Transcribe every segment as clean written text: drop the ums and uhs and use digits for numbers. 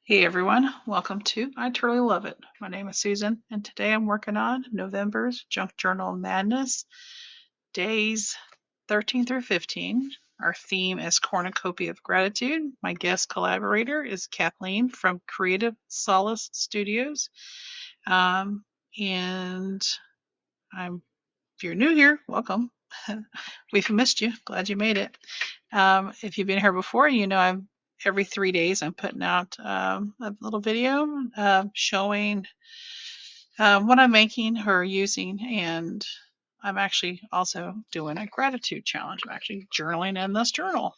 Hey everyone, welcome to I Totally Love It. My name is Susan, and today I'm working on November's Junk Journal Madness, days 13 through 15. Our theme is Cornucopia of Gratitude. My guest collaborator is Kathleen from Creative Solace Studios. And if you're new here, welcome. We've missed you. Glad you made it. If you've been here before, you know every 3 days I'm putting out a little video showing what I'm making or using, and I'm actually also doing a gratitude challenge. I'm actually journaling in this journal.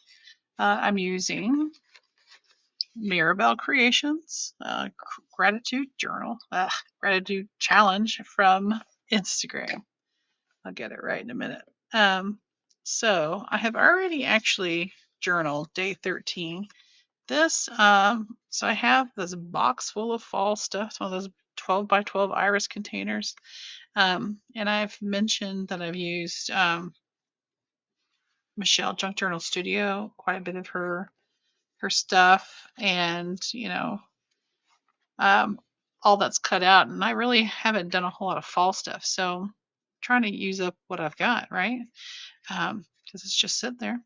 I'm using Mirabelle Creations gratitude journal, gratitude challenge from Instagram. I'll get it right in a minute. So I have already actually journaled day 13. So I have this box full of fall stuff, one of those 12 by 12 iris containers. And I've mentioned that I've used Michelle Junk Journal Studio, quite a bit of her stuff, and um, all that's cut out. And I really haven't done a whole lot of fall stuff, so I'm trying to use up what I've got, right? Because it's just sitting there.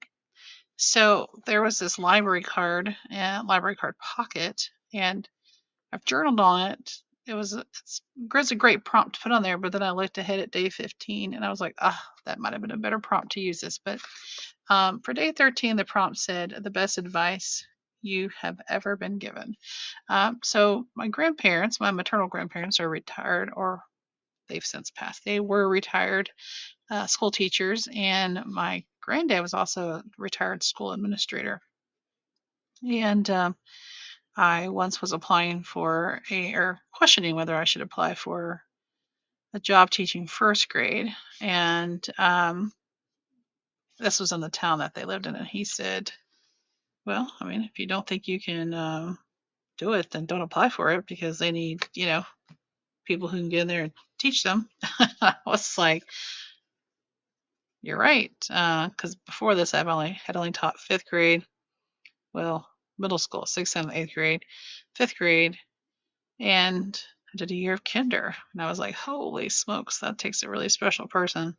So there was this library card pocket, and I've journaled on it. It's a great prompt to put on there, but then I looked ahead at day 15 and I was like, that might have been a better prompt to use this. But for day 13, the prompt said, the best advice you have ever been given. So my maternal grandparents are retired, or they've since passed. They were retired school teachers, and my granddad was also a retired school administrator. And I once was questioning whether I should apply for a job teaching first grade. And this was in the town that they lived in. And he said, well, I mean, if you don't think you can do it, then don't apply for it, because they need, people who can get in there and teach them. I was like, you're right. Because before this, I've only taught fifth grade, well, middle school, sixth, seventh, eighth grade, fifth grade, and I did a year of kinder. And I was like, holy smokes, that takes a really special person.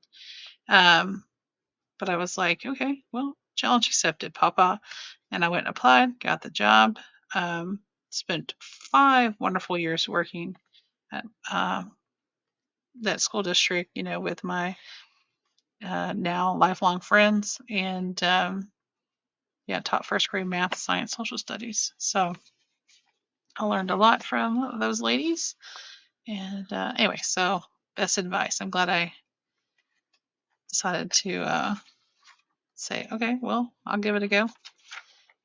But I was like, okay, well, challenge accepted, Papa. And I went and applied, got the job. Spent 5 wonderful years working at that school district, with my now lifelong friends, and taught first grade math, science, social studies. So I learned a lot from those ladies. And anyway, so best advice. I'm glad I decided to say, okay, well, I'll give it a go.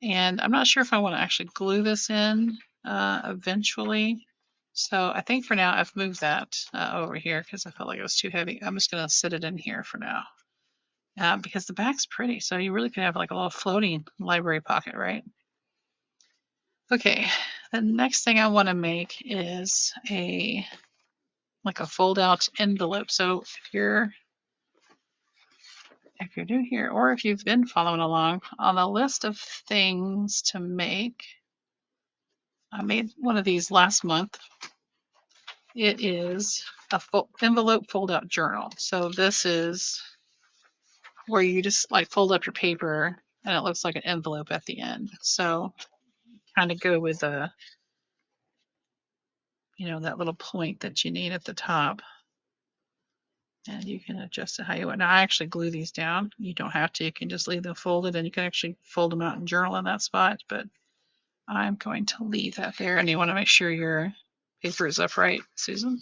And I'm not sure if I want to actually glue this in eventually. So I think for now I've moved that over here because I felt like it was too heavy. I'm just going to sit it in here for now because the back's pretty. So you really could have like a little floating library pocket, right? Okay, the next thing I want to make is a fold out envelope. So if you're new here, or if you've been following along on the list of things to make, I made one of these last month. It is a envelope fold out journal. So this is where you just fold up your paper and it looks like an envelope at the end. So kind of go with that little point that you need at the top. And you can adjust it how you want. Now, I actually glue these down. You don't have to. You can just leave them folded, and you can actually fold them out and journal in that spot. But I'm going to leave that there. And you want to make sure your paper is upright, Susan.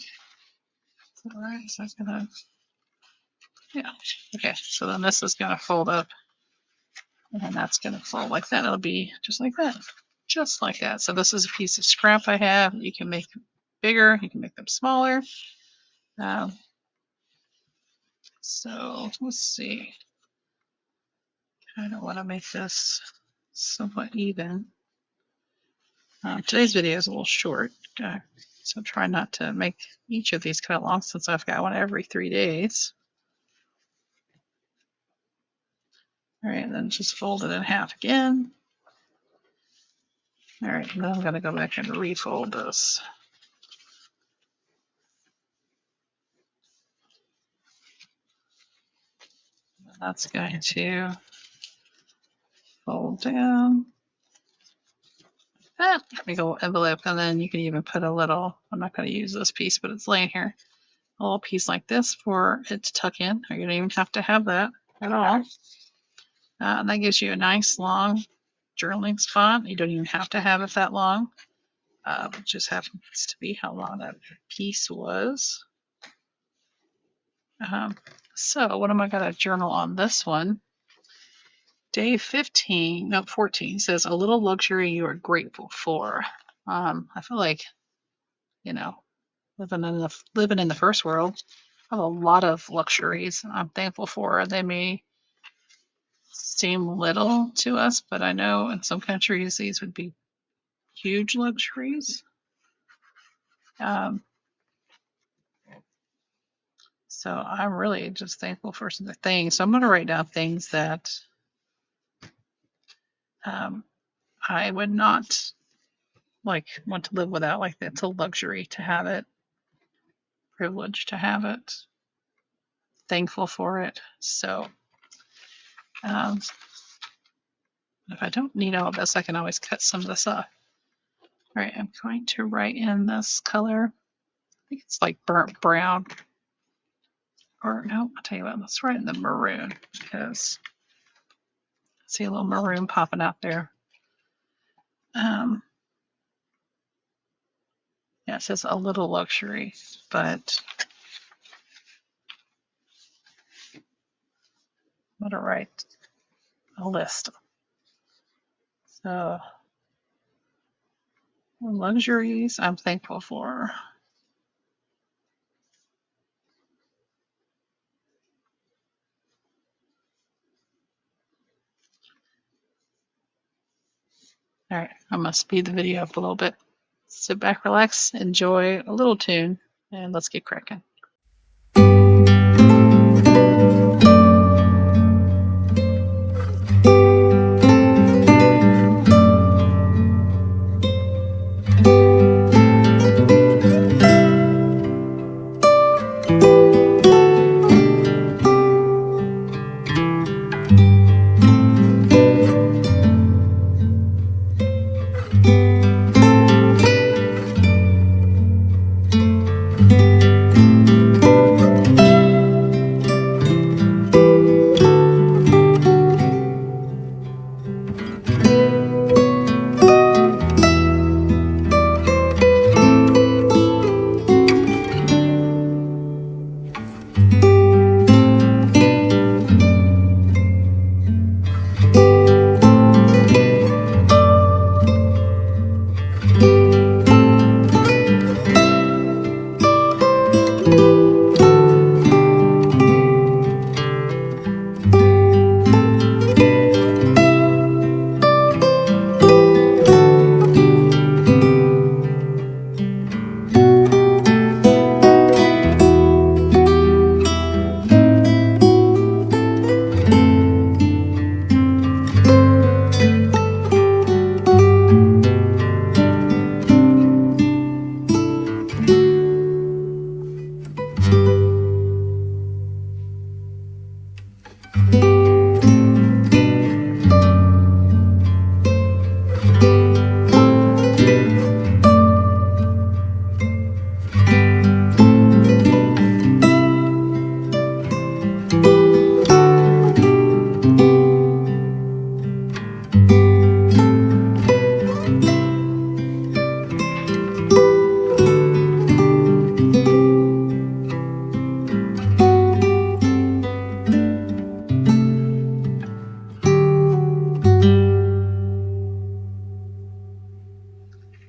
All right. So I'm going to, yeah. Okay. So then this is going to fold up, and that's going to fold like that. It'll be just like that. Just like that. So this is a piece of scrap I have. You can make them bigger. You can make them smaller. So let's see. I don't want to make this somewhat even. Today's video is a little short, so try not to make each of these kind of long since I've got one every 3 days. All right, then just fold it in half again. All right, now I'm going to go back and refold this. That's going to fold down. That big old envelope, and then you can even put a little, I'm not going to use this piece, but it's laying here, a little piece like this for it to tuck in. You don't even have to have that at all. And that gives you a nice long journaling spot. You don't even have to have it that long. It just happens to be how long that piece was. So what am I going to journal on this one? Day 15, no, 14 says a little luxury you are grateful for. I feel like, you know, living in the first world, I have a lot of luxuries I'm thankful for. They may seem little to us, but I know in some countries these would be huge luxuries. So I'm really just thankful for some things. So I'm going to write down things that I would not want to live without. Like it's a luxury to have it, privilege to have it, thankful for it. So if I don't need all of this, I can always cut some of this off. All right, I'm going to write in this color. I think it's like burnt brown. Or no, I'll tell you what, let's write in the maroon because I see a little maroon popping out there. Yeah, it says a little luxury, but I'm going to write a list. So, luxuries I'm thankful for. All right, I must speed the video up a little bit. Sit back, relax, enjoy a little tune, and let's get cracking.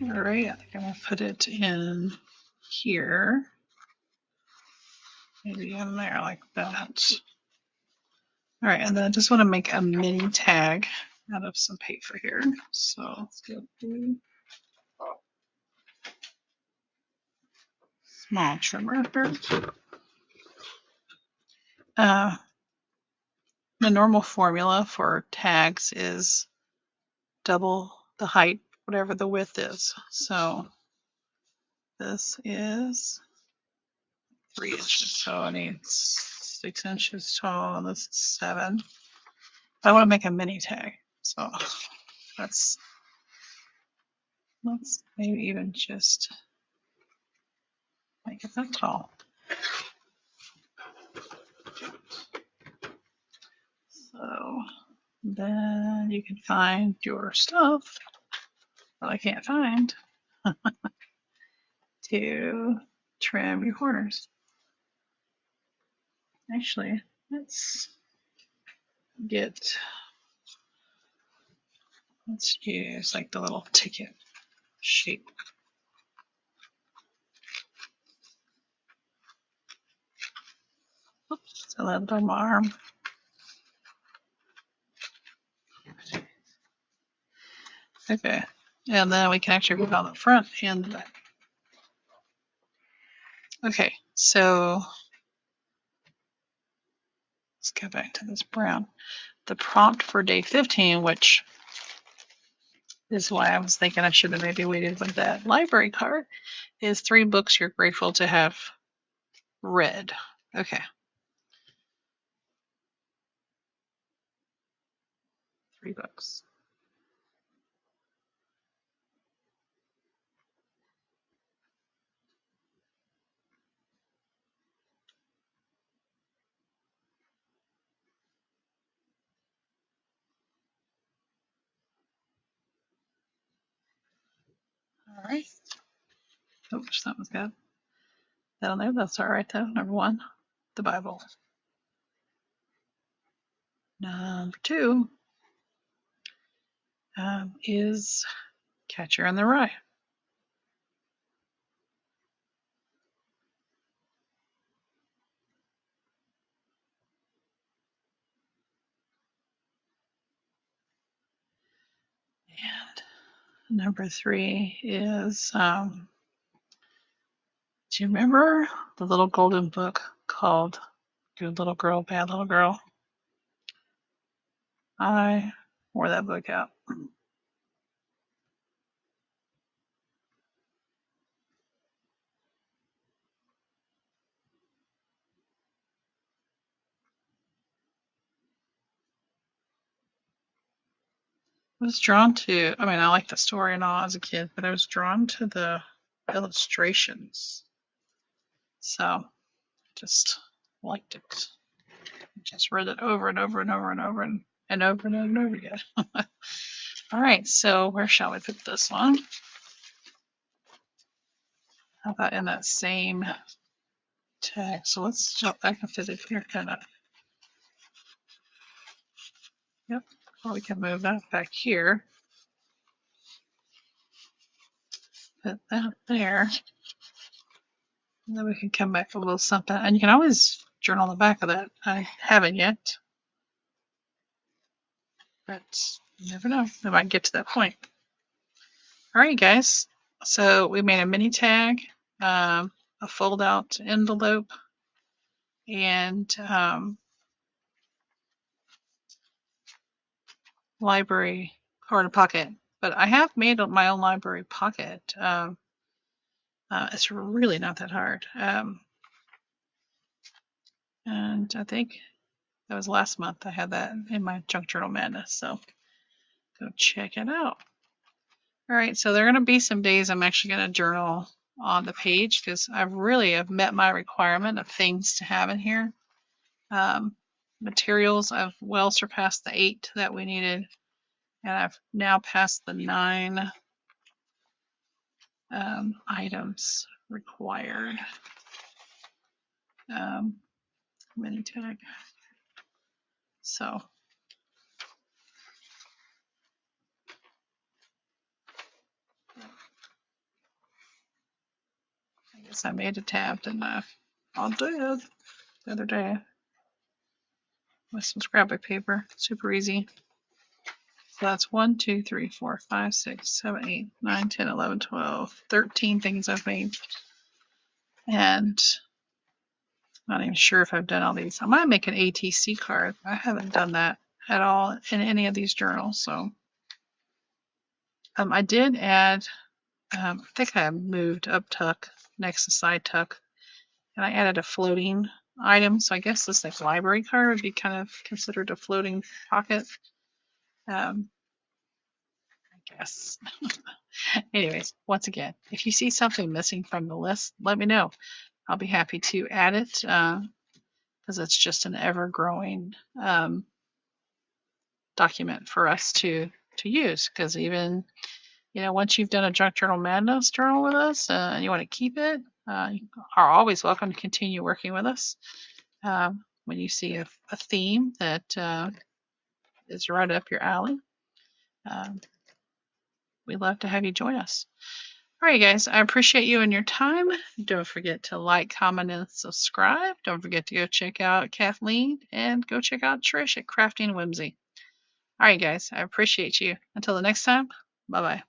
All right, I think I'm going to put it in here. Maybe in there like that. All right, and then I just want to make a mini tag out of some paper here. So let's go through small trim wrapper. The normal formula for tags is double the height whatever the width is. So this is 3 inches, so I need 6 inches tall, and this is 7. I want to make a mini tag, so let's maybe even just make it that tall. So then you can find your stuff that I can't find to trim your corners. Actually, let's use like the little ticket shape. Oops, so that's on my arm. Okay, and then we can actually move on the front and the back. Okay, so let's go back to this brown. The prompt for day 15, which is why I was thinking I should have maybe waited with that library card, is 3 books you're grateful to have read. Okay. 3 books. All right. Oops, that was good. Down there, that's all right though. Number 1, the Bible. Number 2 is Catcher in the Rye. And number 3 is, do you remember the little golden book called Good Little Girl, Bad Little Girl? I wore that book out. I was drawn to, I mean, I liked the story and all as a kid, but I was drawn to the illustrations. So just liked it. Just read it over and over and over and over and over and over again. All right, so where shall we put this one? How about in that same tag? So let's jump back and fit it here, kind of. Yep. Well, we can move that back here. Put that there. And then we can come back a little something. And you can always journal the back of that. I haven't yet. But you never know. We might get to that point. All right, guys. So we made a mini tag, a fold out envelope, and library card pocket. But I have made my own library pocket. It's really not that hard. And I think that was last month. I had that in my Junk Journal Madness. So go check it out. All right, so there are going to be some days I'm actually going to journal on the page because I really have met my requirement of things to have in here. Materials, I've well surpassed the 8 that we needed, and I've now passed the 9 items required. Mini tag. So I guess I made a tab, didn't I? I did the other day with some scrapbook paper. Super easy. So that's 1, 2, 3, 4, 5, 6, 7, 8, 9, 10, 11, 12, 13 things I've made. And I'm not even sure if I've done all these. I might make an ATC card. I haven't done that at all in any of these journals. So I did add, I think I moved up tuck next to side tuck, and I added a floating item. So I guess this like library card would be kind of considered a floating pocket. I guess. Anyways, once again, if you see something missing from the list, let me know. I'll be happy to add it because it's just an ever-growing document for us to use. Because even once you've done a Junk Journal Madness journal with us and you want to keep it, you are always welcome to continue working with us. When you see a theme that is right up your alley, um, we'd love to have you join us. All right, guys, I appreciate you and your time. Don't forget to like, comment, and subscribe. Don't forget to go check out Kathleen and go check out Trish at Crafting Whimsy. All right, guys, I appreciate you. Until the next time, bye bye.